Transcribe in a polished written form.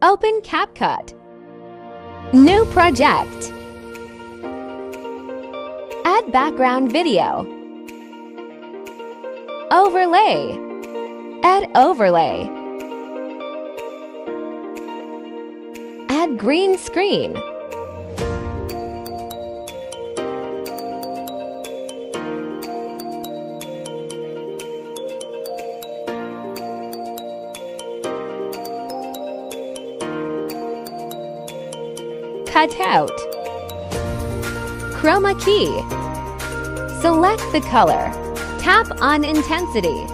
Open Capcut. New project. Add background video. Overlay. Add overlay. Add green screen. Cut out. Chroma key. Select the color. Tap on intensity.